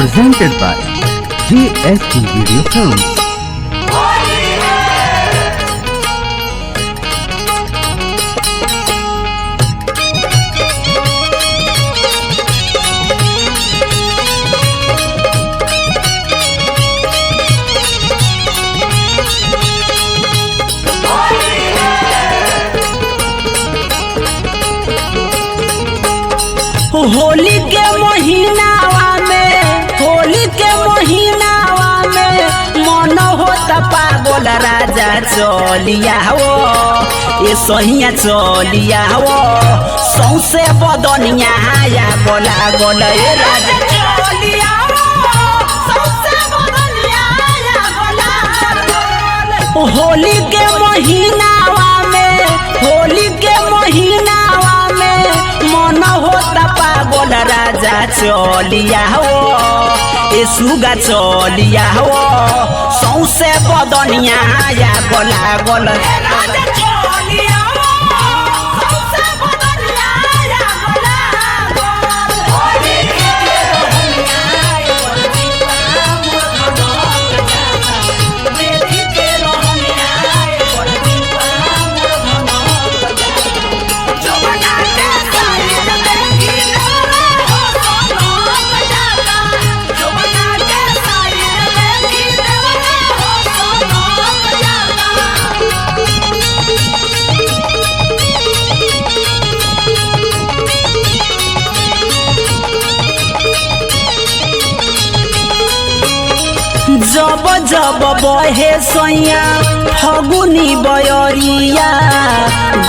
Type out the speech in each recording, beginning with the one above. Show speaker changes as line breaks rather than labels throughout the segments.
presented by JST Video Films.
Holi के महीनावा में मन होता पागल राजा चलिया हो ये सहिया चलिया हो सौसे बदनिया या गोला गोला ये राजा चलिया होली के महीनावा में मन होता पागल राजा चलिया हो ए सुगा चलिया हो सौसे बदनिया या गोला गोला राजा चलिया हो सौसे बदनिया या गोला गोला होली के रोहनिया मेरी के रोहनिया जब जब बहे सैया फगुनी बयरिया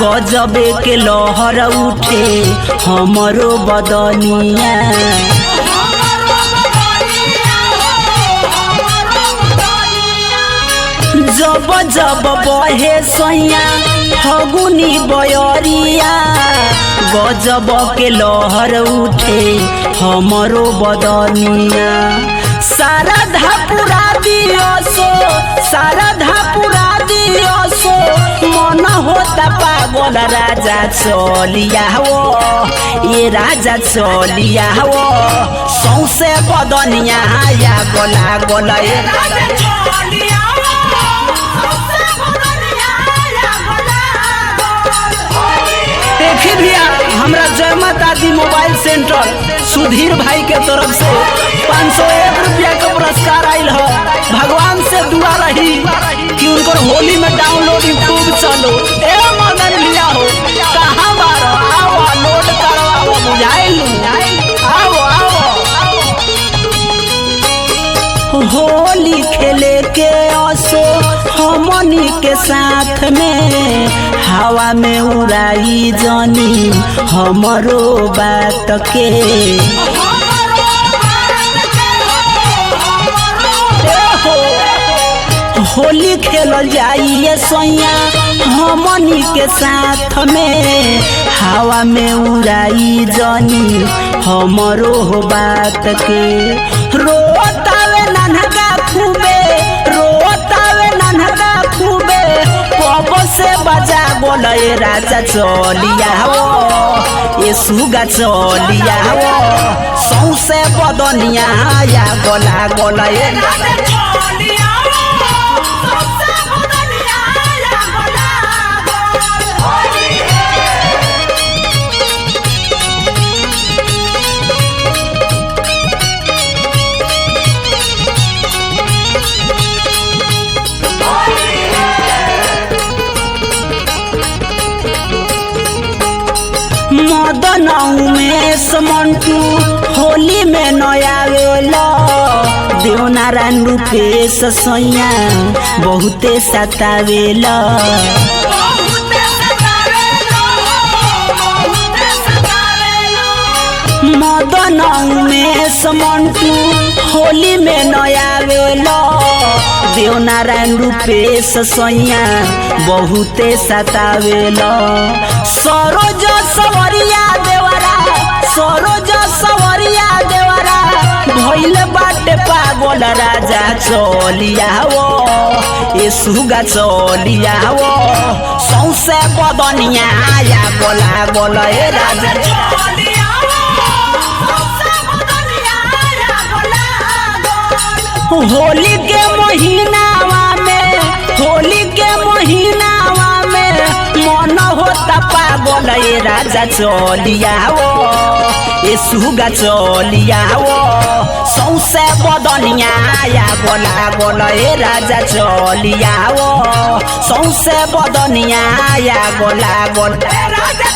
गजबे के लहर उठे हमरो बदनिया जब जब बहे सैया फगुनी बयरिया गजब के लहर उठे हमरो बदनिया शारदा पुरा दियो सो मन होता पागल राजा चलिया हो ये राजा चलिया हो सौसे बदनिया या गोला गोला ये राजा चलिया देखी भैया हमरा जय माता दी मोबाइल सेंटर सुधीर भाई के तरफ से 501 रुपया का पुरस्कार आयल है। भगवान से दुआ रही कि उनको होली में डाउनलोड यूट्यूब चलो ए मदन लिया हो कहाँ बार आओ लोड करवाओ बुझाइल आओ होली खेले के असो हमनी के साथ में हवा में उड़ाई जानी हमरो बात के होली खेलल जाइए सैया हमनी के साथ में हवा में उड़ाई जानी हमरो बात के रोतावे नन्हका खूबे पब से बजा बोल राजा चलिया हो ये सुगा चलिया हो सौसे बदनिया या गोला गोला ये राजा चलिया मदन उमेश मंटू होली में नया वेला देवनारायण रूपेश सैया बहुते सतावेला मदन उमेश मंटू होली में नया वेला देवनारायण रूपेश सैया बहुते सतावेला सरोज सवरिया देवरा भइल बाटे पागल राजा चलिया हो ये सुगा चलिया हो सौसे बदनिया या गोला गोला ये राजा चलिया हो सौसे बदनिया या गोला होली के महीनावा में मन होता पागल ए राजा चलियाओ ए सुगा चलियाओ सौसे बदनिया या गोला गोला ए राजा चलियाओ सौसे बदनिया या गोला गोला ए राजा